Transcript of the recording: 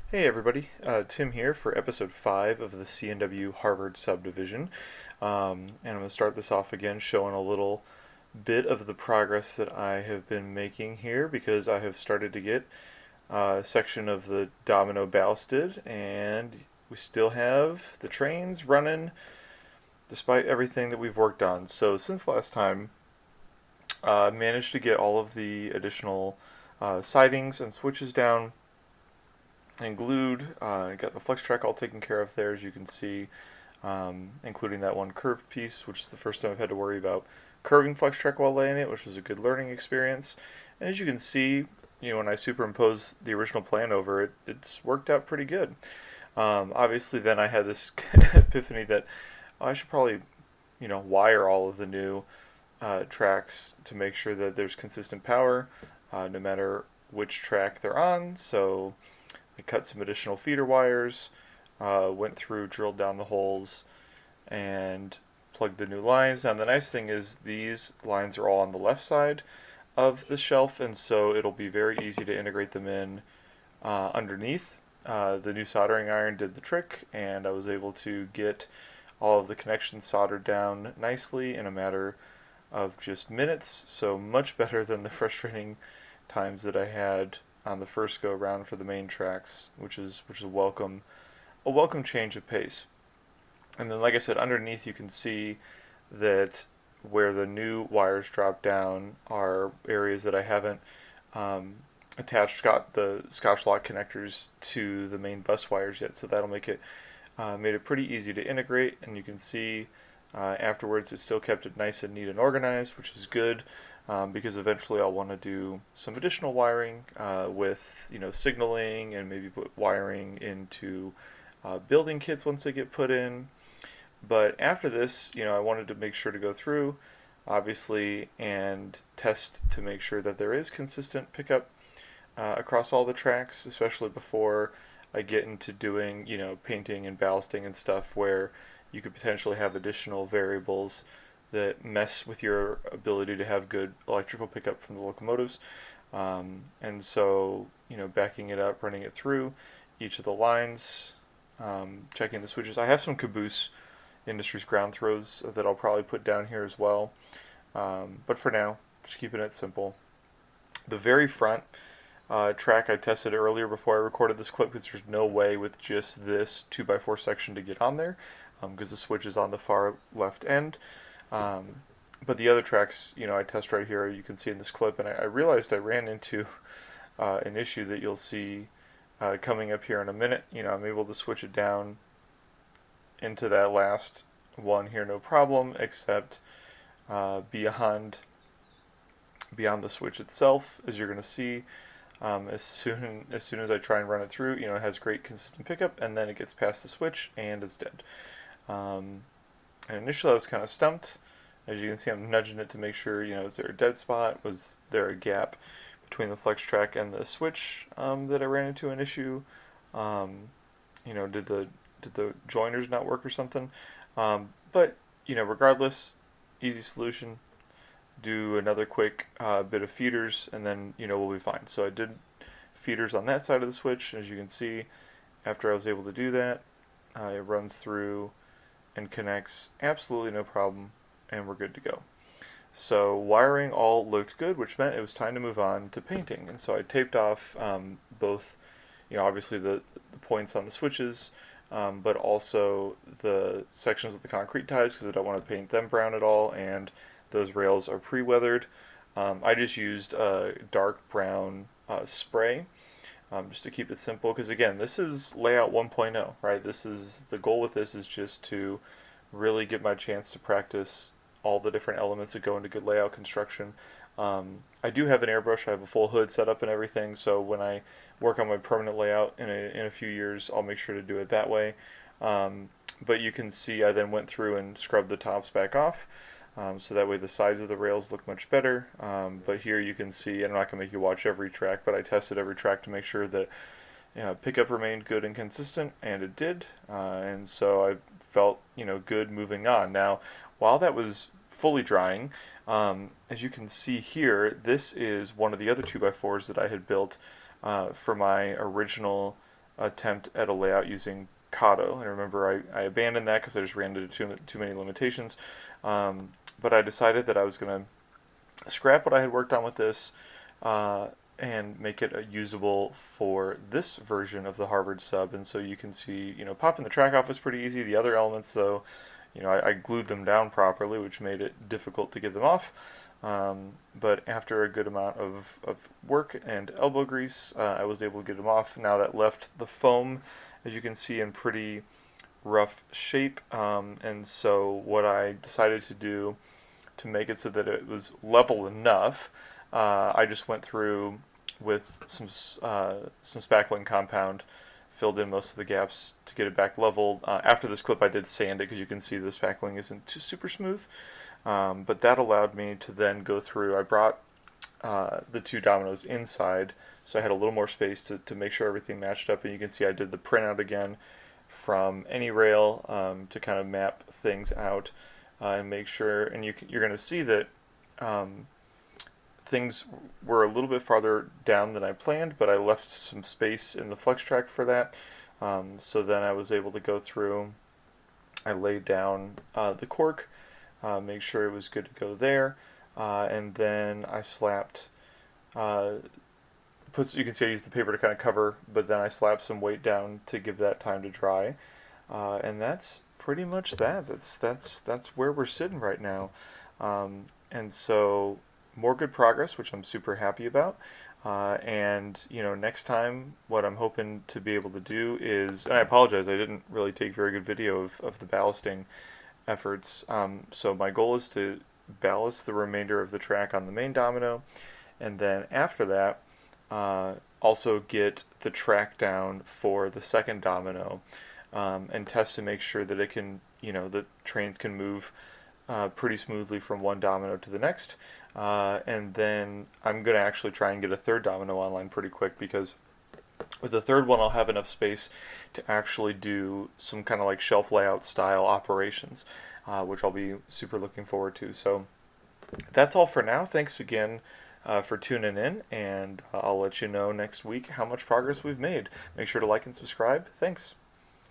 Hey everybody, Tim here for episode 5 of the CNW Harvard subdivision. And I'm going to start this off again showing a little bit of the progress that I have been making here because I have started to get a section of the domino ballasted and we still have the trains running despite everything that we've worked on. So since last time, I managed to get all of the additional sidings and switches down and glued. Got the flex track all taken care of there, as you can see, including that one curved piece, which is the first time I've had to worry about curving flex track while laying it, which was a good learning experience. And as you can see, when I superimpose the original plan over it, it's worked out pretty good. Obviously, then I had this epiphany that I should probably, wire all of the new tracks to make sure that there's consistent power, no matter which track they're on. So I cut some additional feeder wires, went through, drilled down the holes, and plugged the new lines. Now the nice thing is these lines are all on the left side of the shelf, and so it'll be very easy to integrate them in underneath. The new soldering iron did the trick, and I was able to get all of the connections soldered down nicely in a matter of just minutes, so much better than the frustrating times that I had on the first go around for the main tracks, which is a welcome change of pace. And then, like I said, underneath you can see that where the new wires drop down are areas that I haven't attached the Scotch lock connectors to the main bus wires yet, so that'll make it made it pretty easy to integrate. And you can see afterwards it still kept it nice and neat and organized, which is good. Because eventually I'll want to do some additional wiring with signaling and maybe put wiring into building kits once they get put in. But after this, I wanted to make sure to go through, obviously, and test to make sure that there is consistent pickup across all the tracks, especially before I get into doing painting and ballasting and stuff where you could potentially have additional variables that mess with your ability to have good electrical pickup from the locomotives. And so, backing it up, running it through each of the lines, checking the switches. I have some Caboose Industries ground throws that I'll probably put down here as well. But for now, just keeping it simple. The very front track I tested earlier before I recorded this clip because there's no way with just this 2x4 section to get on there because the switch is on the far left end. But the other tracks, I test right here, you can see in this clip, and I realized I ran into an issue that you'll see coming up here in a minute. I'm able to switch it down into that last one here, no problem, except beyond the switch itself, as you're going to see, as soon as I try and run it through, it has great consistent pickup, and then it gets past the switch and it's dead. And initially I was kind of stumped. As you can see, I'm nudging it to make sure, is there a dead spot? Was there a gap between the flex track and the switch that I ran into an issue? Did the joiners not work or something? But, regardless, easy solution. Do another quick bit of feeders, and then, we'll be fine. So I did feeders on that side of the switch. As you can see, after I was able to do that, it runs through and connects absolutely no problem, and we're good to go. So wiring all looked good, which meant it was time to move on to painting. And so I taped off both, obviously the points on the switches, but also the sections of the concrete ties because I don't want to paint them brown at all, and those rails are pre-weathered. I just used a dark brown spray just to keep it simple, because again, this is layout 1.0, right? This is the goal with this is just to really get my chance to practice all the different elements that go into good layout construction. I do have an airbrush. I have a full hood set up and everything, so when I work on my permanent layout in a few years, I'll make sure to do it that way. But you can see I then went through and scrubbed the tops back off. So that way the sides of the rails look much better. But here you can see, and I'm not going to make you watch every track, but I tested every track to make sure that pickup remained good and consistent, and it did. And so I felt good moving on. Now, while that was fully drying, as you can see here, this is one of the other 2x4s that I had built for my original attempt at a layout using Kato. And remember, I abandoned that because I just ran into too many limitations. But I decided that I was going to scrap what I had worked on with this and make it usable for this version of the Harvard sub. And so you can see, popping the track off was pretty easy. The other elements, though, I glued them down properly, which made it difficult to get them off. But after a good amount of work and elbow grease, I was able to get them off. Now that left the foam, as you can see, in pretty rough shape. And so what I decided to do to make it so that it was level enough, I just went through with some spackling compound, filled in most of the gaps to get it back leveled. After this clip I did sand it because you can see the spackling isn't too super smooth. But that allowed me to then go through. I brought the two dominoes inside, so I had a little more space to make sure everything matched up. And you can see I did the printout again from AnyRail to kind of map things out and make sure. And you're going to see that things were a little bit farther down than I planned, but I left some space in the flex track for that. So then I was able to go through. I laid down the cork, make sure it was good to go there, and then I slapped. You can see I used the paper to kind of cover, but then I slapped some weight down to give that time to dry, and that's pretty much that. That's where we're sitting right now, and so more good progress, which I'm super happy about. And next time, what I'm hoping to be able to do is, and I apologize, I didn't really take very good video of the ballasting efforts. So my goal is to ballast the remainder of the track on the main domino, and then after that, also get the track down for the second domino, and test to make sure that it can, the trains can move pretty smoothly from one domino to the next. And then I'm going to actually try and get a third domino online pretty quick, because with the third one I'll have enough space to actually do some kind of like shelf layout style operations, which I'll be super looking forward to. So that's all for now. Thanks again for tuning in, and I'll let you know next week how much progress we've made. Make sure to like and subscribe. Thanks.